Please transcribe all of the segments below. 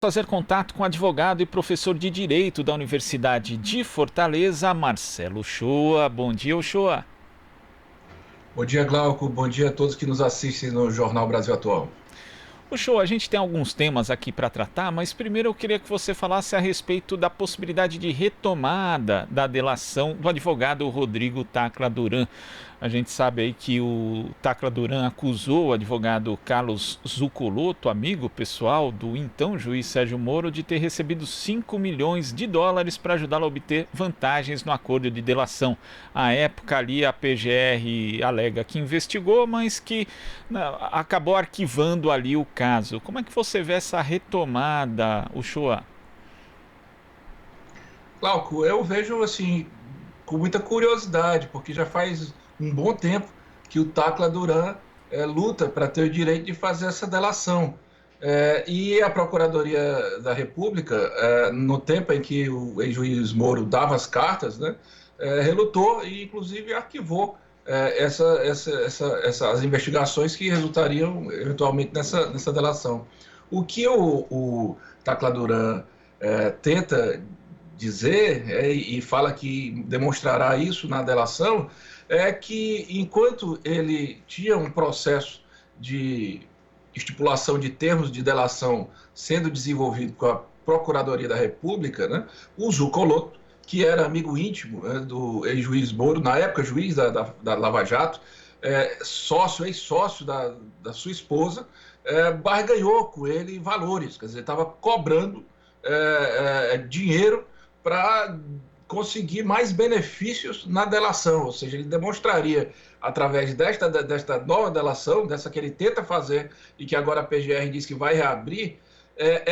Fazer contato com o advogado e professor de Direito da Universidade de Fortaleza, Marcelo Uchoa. Bom dia, Uchoa. Bom dia, Glauco. Bom dia a todos que nos assistem no Jornal Brasil Atual. Uchoa, a gente tem alguns temas aqui para tratar, mas primeiro eu queria que você falasse a respeito da possibilidade de retomada da delação do advogado Rodrigo Tacla Duran. A gente sabe aí que o Tacla Duran acusou o advogado Carlos Zuccolotto, amigo pessoal do então juiz Sérgio Moro, de ter recebido 5 milhões de dólares para ajudá-lo a obter vantagens no acordo de delação. À época ali a PGR alega que investigou, mas que acabou arquivando ali o caso. Como é que você vê essa retomada, Uchoa? Glauco, eu vejo assim com muita curiosidade, porque já faz um bom tempo que o Tacla Duran luta para ter o direito de fazer essa delação. E a Procuradoria da República, no tempo em que o ex-juiz Moro dava as cartas, né, relutou e, inclusive, arquivou essas investigações que resultariam eventualmente nessa delação. O que o Tacla Duran tenta dizer, e fala que demonstrará isso na delação, é que enquanto ele tinha um processo de estipulação de termos de delação sendo desenvolvido com a Procuradoria da República, né, o Zuccolotto, que era amigo íntimo, né, do ex-juiz Moro, na época juiz da Lava Jato, ex-sócio da sua esposa, barganhou com ele valores, quer dizer, estava cobrando dinheiro para conseguir mais benefícios na delação, ou seja, ele demonstraria, através desta nova delação, dessa que ele tenta fazer e que agora a PGR diz que vai reabrir,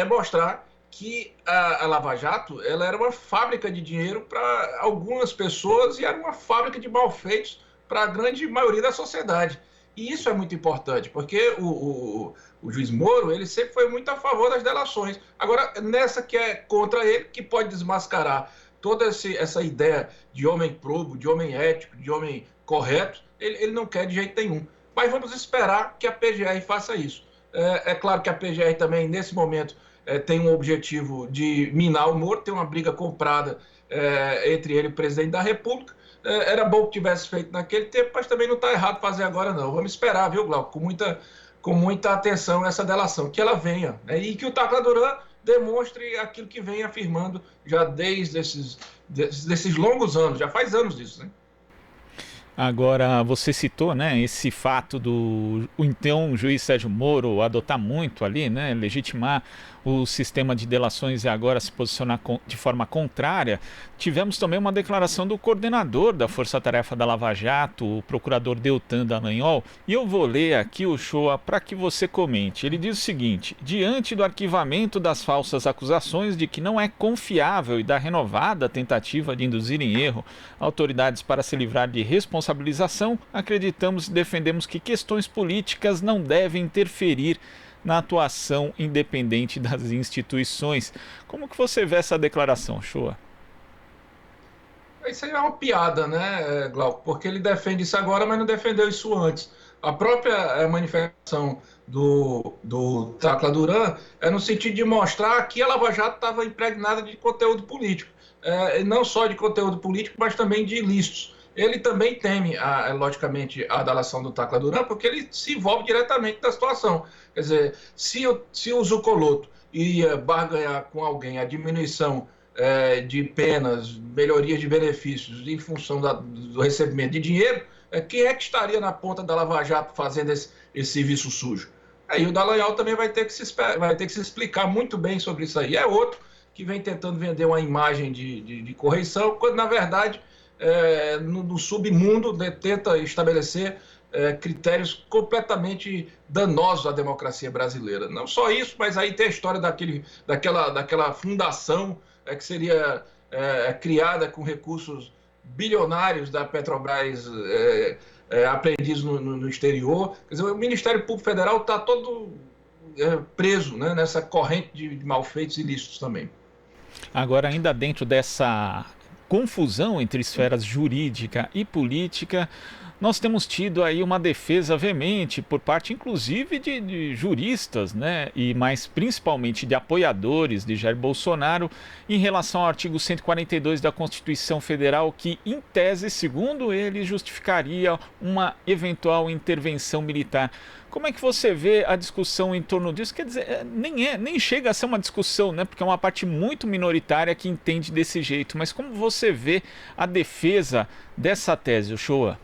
mostrar que a Lava Jato ela era uma fábrica de dinheiro para algumas pessoas e era uma fábrica de malfeitos para a grande maioria da sociedade. E isso é muito importante, porque o juiz Moro ele sempre foi muito a favor das delações. Agora, nessa que é contra ele, que pode desmascarar toda essa ideia de homem probo, de homem ético, de homem correto, ele não quer de jeito nenhum. Mas vamos esperar que a PGR faça isso. É claro que a PGR também, nesse momento, tem um objetivo de minar o Moro, tem uma briga comprada entre ele e o presidente da República. Era bom que tivesse feito naquele tempo, mas também não está errado fazer agora, não. Vamos esperar, viu, Glauco, com muita atenção essa delação, que ela venha, né? E que o Tacla Duran demonstre aquilo que vem afirmando já desde desses longos anos, já faz anos disso, né? Agora, você citou, né, esse fato do o então juiz Sérgio Moro adotar muito ali, né, legitimar o sistema de delações e agora se posicionar de forma contrária. Tivemos também uma declaração do coordenador da Força Tarefa da Lava Jato, o procurador Deltan Dallagnol, e eu vou ler aqui o show para que você comente. Ele diz o seguinte: diante do arquivamento das falsas acusações de que não é confiável e da renovada tentativa de induzir em erro autoridades para se livrar de responsabilização, acreditamos e defendemos que questões políticas não devem interferir na atuação independente das instituições. Como que você vê essa declaração, Shoa? Isso aí é uma piada, né, Glauco? Porque ele defende isso agora, mas não defendeu isso antes. A própria manifestação do Tacla Duran é no sentido de mostrar que a Lava Jato estava impregnada de conteúdo político. Não só de conteúdo político, mas também de ilícitos. Ele também teme, logicamente, a delação do Tacla Duran, porque ele se envolve diretamente da situação. Quer dizer, se o Zuccolotto iria barganhar com alguém a diminuição de penas, melhorias de benefícios em função do recebimento de dinheiro, quem é que estaria na ponta da Lava Jato fazendo esse serviço sujo? Aí o Dallagnol também vai ter que se explicar muito bem sobre isso aí. É outro que vem tentando vender uma imagem de correição, quando na verdade no submundo tenta estabelecer critérios completamente danosos à democracia brasileira. Não só isso, mas aí tem a história daquela fundação que seria criada com recursos bilionários da Petrobras apreendidos no exterior. Quer dizer, o Ministério Público Federal está todo preso, né, nessa corrente de malfeitos ilícitos também. Agora, ainda dentro dessa confusão entre esferas jurídica e política, nós temos tido aí uma defesa veemente por parte, inclusive, de juristas, né, e mais principalmente de apoiadores de Jair Bolsonaro, em relação ao artigo 142 da Constituição Federal, que, em tese, segundo ele, justificaria uma eventual intervenção militar. Como é que você vê a discussão em torno disso? Quer dizer, nem chega a ser uma discussão, né? Porque é uma parte muito minoritária que entende desse jeito. Mas como você vê a defesa dessa tese, Uchoa?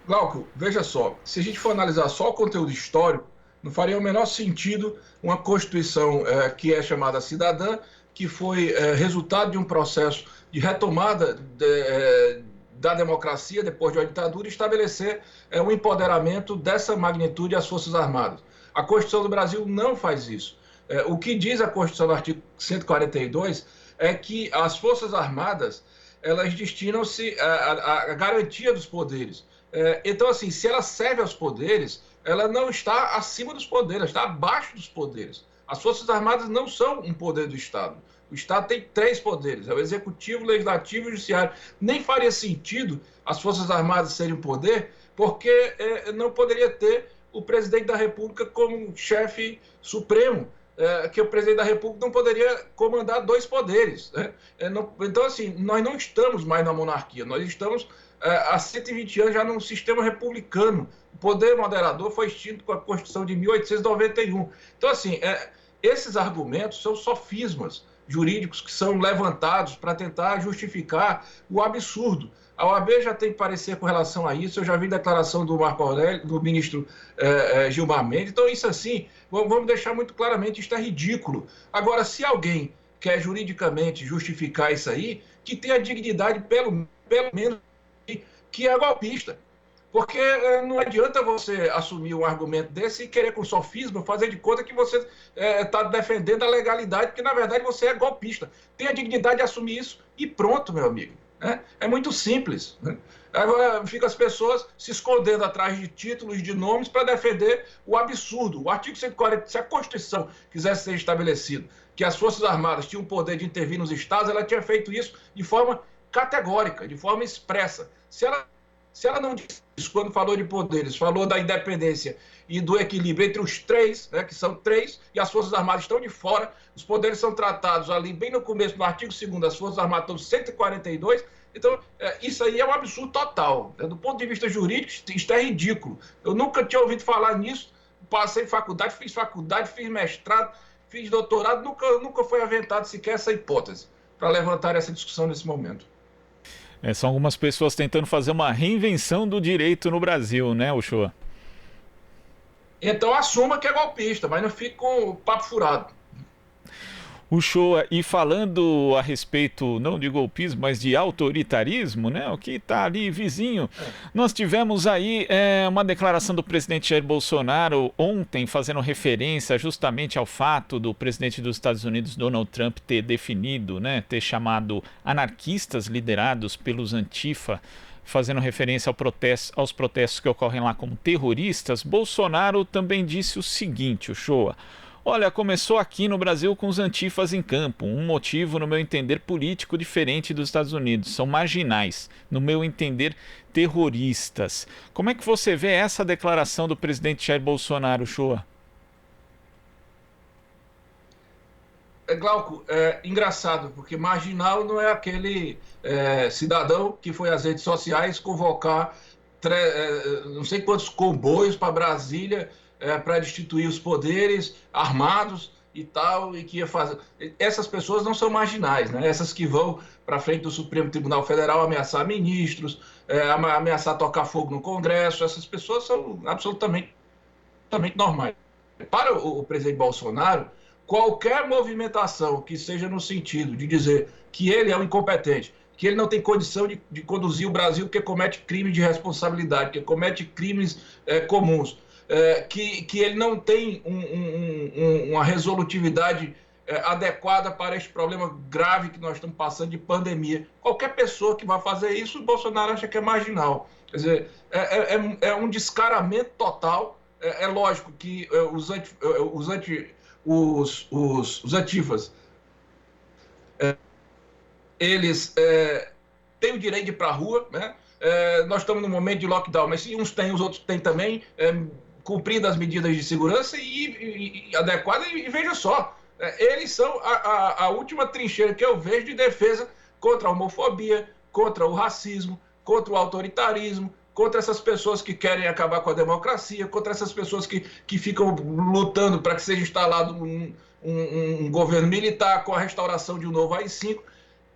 Glauco, veja só, se a gente for analisar só o conteúdo histórico, não faria o menor sentido uma Constituição que é chamada cidadã, que foi resultado de um processo de retomada da democracia depois de uma ditadura, estabelecer um empoderamento dessa magnitude às Forças Armadas. A Constituição do Brasil não faz isso. O que diz a Constituição no artigo 142 é que as Forças Armadas elas destinam-se à garantia dos poderes. Então, assim, se ela serve aos poderes, ela não está acima dos poderes, ela está abaixo dos poderes. As Forças Armadas não são um poder do Estado. O Estado tem 3 poderes, é o Executivo, o Legislativo e o Judiciário. Nem faria sentido as Forças Armadas serem um poder, porque não poderia ter o Presidente da República como chefe supremo, que o Presidente da República não poderia comandar 2 poderes. Né? Então, assim, nós não estamos mais na monarquia, nós estamos há 120 anos já num sistema republicano. O poder moderador foi extinto com a Constituição de 1891. Então, assim, esses argumentos são sofismas jurídicos que são levantados para tentar justificar o absurdo. A OAB já tem parecer com relação a isso, eu já vi declaração do Marco Aurélio, do ministro Gilmar Mendes. Então, isso assim, vamos deixar muito claramente, isso é ridículo. Agora, se alguém quer juridicamente justificar isso aí, que tenha dignidade, pelo menos, que é golpista. Porque não adianta você assumir um argumento desse e querer com sofisma fazer de conta que você está defendendo a legalidade, porque na verdade você é golpista. Tenha a dignidade de assumir isso e pronto, meu amigo. É muito simples. Agora ficam as pessoas se escondendo atrás de títulos, de nomes, para defender o absurdo. O artigo 140, se a Constituição quisesse ser estabelecido que as Forças Armadas tinham o poder de intervir nos estados, ela tinha feito isso de forma categórica, de forma expressa. Se ela não disse isso quando falou de poderes, falou da independência e do equilíbrio entre os 3, né, que são 3, e as Forças Armadas estão de fora, os poderes são tratados ali bem no começo do artigo 2º, as Forças Armadas estão 142, então isso aí é um absurdo total. Do ponto de vista jurídico, isso é ridículo. Eu nunca tinha ouvido falar nisso, passei faculdade, fiz mestrado, fiz doutorado, nunca foi aventado sequer essa hipótese para levantar essa discussão nesse momento. São algumas pessoas tentando fazer uma reinvenção do direito no Brasil, né, Uchoa? Então assuma que é golpista, mas não fique com o papo furado. Uchoa, e falando a respeito, não de golpismo, mas de autoritarismo, né? O que está ali vizinho. Nós tivemos aí uma declaração do presidente Jair Bolsonaro ontem, fazendo referência justamente ao fato do presidente dos Estados Unidos, Donald Trump, ter definido, né, ter chamado anarquistas liderados pelos Antifa, fazendo referência aos protestos que ocorrem lá como terroristas. Bolsonaro também disse o seguinte, Uchoa: olha, começou aqui no Brasil com os antifas em campo, um motivo, no meu entender, político diferente dos Estados Unidos. São marginais, no meu entender, terroristas. Como é que você vê essa declaração do presidente Jair Bolsonaro, Uchoa? Glauco, engraçado, porque marginal não é aquele cidadão que foi às redes sociais convocar não sei quantos comboios para Brasília para destituir os poderes armados e tal, e que ia fazer. Essas pessoas não são marginais, né? Essas que vão para frente do Supremo Tribunal Federal ameaçar ministros, ameaçar tocar fogo no Congresso, essas pessoas são absolutamente normais. Para o presidente Bolsonaro, qualquer movimentação que seja no sentido de dizer que ele é um incompetente, que ele não tem condição de conduzir o Brasil porque comete crimes de responsabilidade, que comete crimes comuns, que ele não tem uma resolutividade adequada para este problema grave que nós estamos passando de pandemia. Qualquer pessoa que vai fazer isso, o Bolsonaro acha que é marginal. Quer dizer, é um descaramento total. É lógico que os antifas eles têm o direito de ir para a rua, né? nós estamos num momento de lockdown, mas se uns têm, os outros têm também, cumprindo as medidas de segurança e adequadas, e veja só, eles são a última trincheira que eu vejo de defesa contra a homofobia, contra o racismo, contra o autoritarismo, contra essas pessoas que querem acabar com a democracia, contra essas pessoas que ficam lutando para que seja instalado um governo militar com a restauração de um novo AI-5.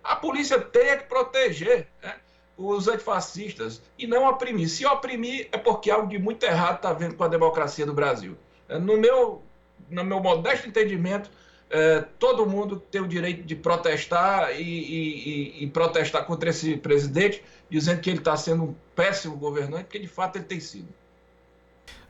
A polícia tem que proteger, né, os antifascistas e não oprimir. Se oprimir é porque algo de muito errado está vendo com a democracia do Brasil. No meu modesto entendimento, todo mundo tem o direito de protestar e protestar contra esse presidente, dizendo que ele está sendo um péssimo governante, porque de fato ele tem sido.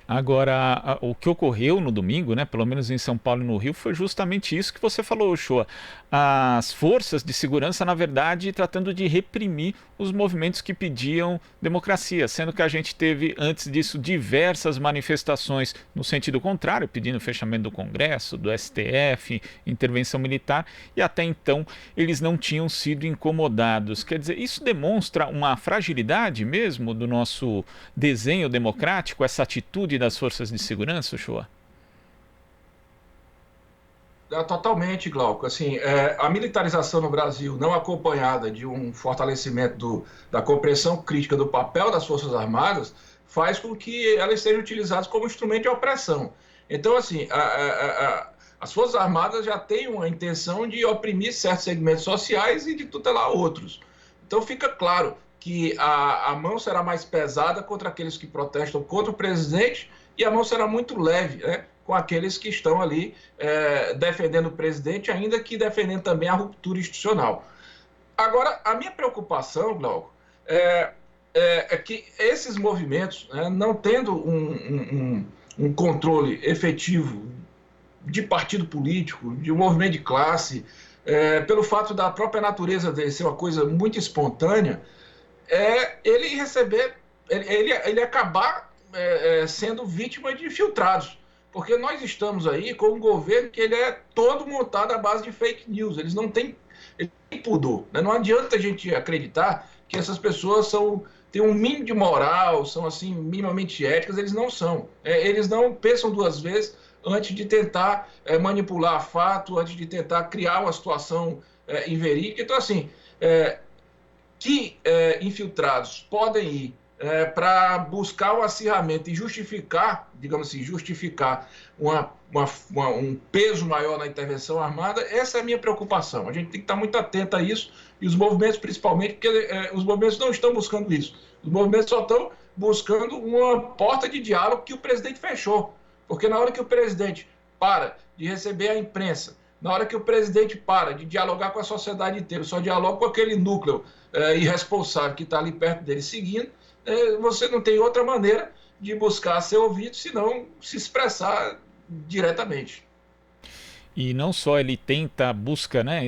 Agora, o que ocorreu no domingo, né, pelo menos em São Paulo e no Rio, foi justamente isso que você falou, Uchoa. As forças de segurança, na verdade, tratando de reprimir os movimentos que pediam democracia, sendo que a gente teve, antes disso, diversas manifestações no sentido contrário, pedindo fechamento do Congresso, do STF, intervenção militar, e até então eles não tinham sido incomodados. Quer dizer, isso demonstra uma fragilidade mesmo do nosso desenho democrático, essa atitude das forças de segurança, Uchoa? Totalmente, Glauco. Assim, a militarização no Brasil, não acompanhada de um fortalecimento da compreensão crítica do papel das Forças Armadas, faz com que elas sejam utilizadas como instrumento de opressão. Então, assim, as Forças Armadas já têm uma intenção de oprimir certos segmentos sociais e de tutelar outros. Então, fica claro que a mão será mais pesada contra aqueles que protestam contra o presidente e a mão será muito leve, né, com aqueles que estão ali defendendo o presidente, ainda que defendendo também a ruptura institucional. Agora, a minha preocupação, Glauco, é que esses movimentos, né, não tendo um controle efetivo de partido político, de um movimento de classe, pelo fato da própria natureza dele ser uma coisa muito espontânea, ele acabar sendo vítima de infiltrados. Porque nós estamos aí com um governo que ele é todo montado à base de fake news. Ele tem pudor, né? Não adianta a gente acreditar que essas pessoas têm um mínimo de moral, são assim minimamente éticas. Eles não são. Eles não pensam duas vezes antes de tentar manipular fato, antes de tentar criar uma situação inverídica. Então, assim, que infiltrados podem ir para buscar o acirramento e justificar, digamos assim, um peso maior na intervenção armada, essa é a minha preocupação. A gente tem que estar muito atento a isso, e os movimentos principalmente, porque os movimentos não estão buscando isso. Os movimentos só estão buscando uma porta de diálogo que o presidente fechou. Porque na hora que o presidente para de receber a imprensa, na hora que o presidente para de dialogar com a sociedade inteira, só dialoga com aquele núcleo irresponsável que está ali perto dele seguindo, você não tem outra maneira de buscar ser ouvido senão se expressar diretamente. E não só ele busca, né,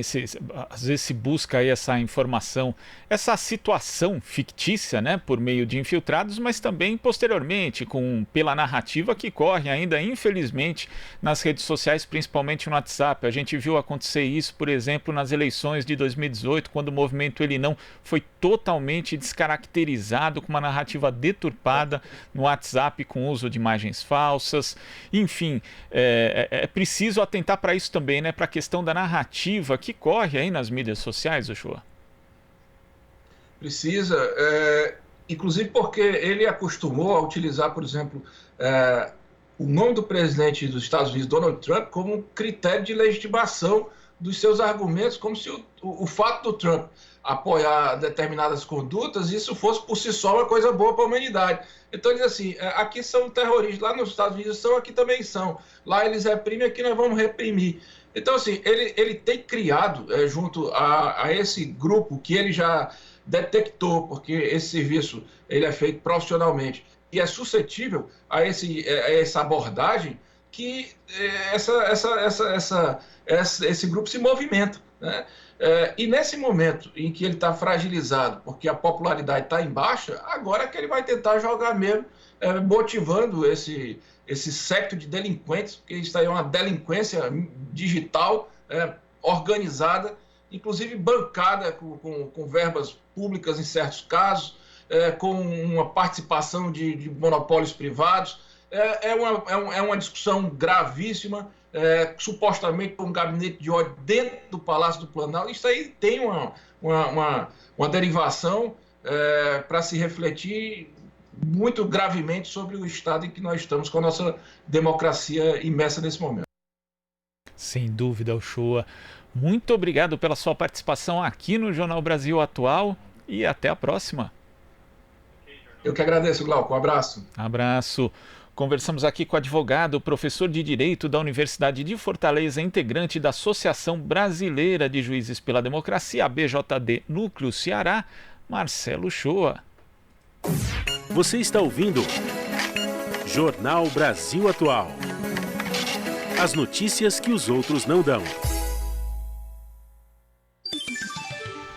às vezes se busca aí essa informação, essa situação fictícia, né, por meio de infiltrados, mas também posteriormente, pela narrativa que corre ainda, infelizmente, nas redes sociais, principalmente no WhatsApp. A gente viu acontecer isso, por exemplo, nas eleições de 2018, quando o movimento Ele Não foi totalmente descaracterizado, com uma narrativa deturpada no WhatsApp, com uso de imagens falsas. Enfim, é preciso atentar para isso também, né, para a questão da narrativa que corre aí nas mídias sociais, Uchoa? Precisa, inclusive porque ele acostumou a utilizar, por exemplo, o nome do presidente dos Estados Unidos, Donald Trump, como um critério de legitimação dos seus argumentos, como se o fato do Trump apoiar determinadas condutas, isso fosse por si só uma coisa boa para a humanidade. Então ele diz assim, aqui são terroristas, lá nos Estados Unidos são, aqui também são. Lá eles reprimem, aqui nós vamos reprimir. Então assim, ele tem criado, junto a esse grupo que ele já detectou, porque esse serviço ele é feito profissionalmente, e é suscetível a essa abordagem, que esse grupo se movimenta, né? E nesse momento em que ele está fragilizado, porque a popularidade está em baixa, agora é que ele vai tentar jogar mesmo, motivando esse séquito de delinquentes, porque isso aí é uma delinquência digital, organizada, inclusive bancada com verbas públicas em certos casos, com uma participação de monopólios privados. É uma discussão gravíssima, supostamente com um gabinete de ódio dentro do Palácio do Planalto. Isso aí tem uma derivação para se refletir muito gravemente sobre o estado em que nós estamos com a nossa democracia imersa nesse momento. Sem dúvida, Uchoa. Muito obrigado pela sua participação aqui no Jornal Brasil Atual e até a próxima. Eu que agradeço, Glauco. Um abraço. Abraço. Conversamos aqui com o advogado, professor de Direito da Universidade de Fortaleza, integrante da Associação Brasileira de Juízes pela Democracia, ABJD Núcleo Ceará, Marcelo Uchoa. Você está ouvindo Jornal Brasil Atual. As notícias que os outros não dão.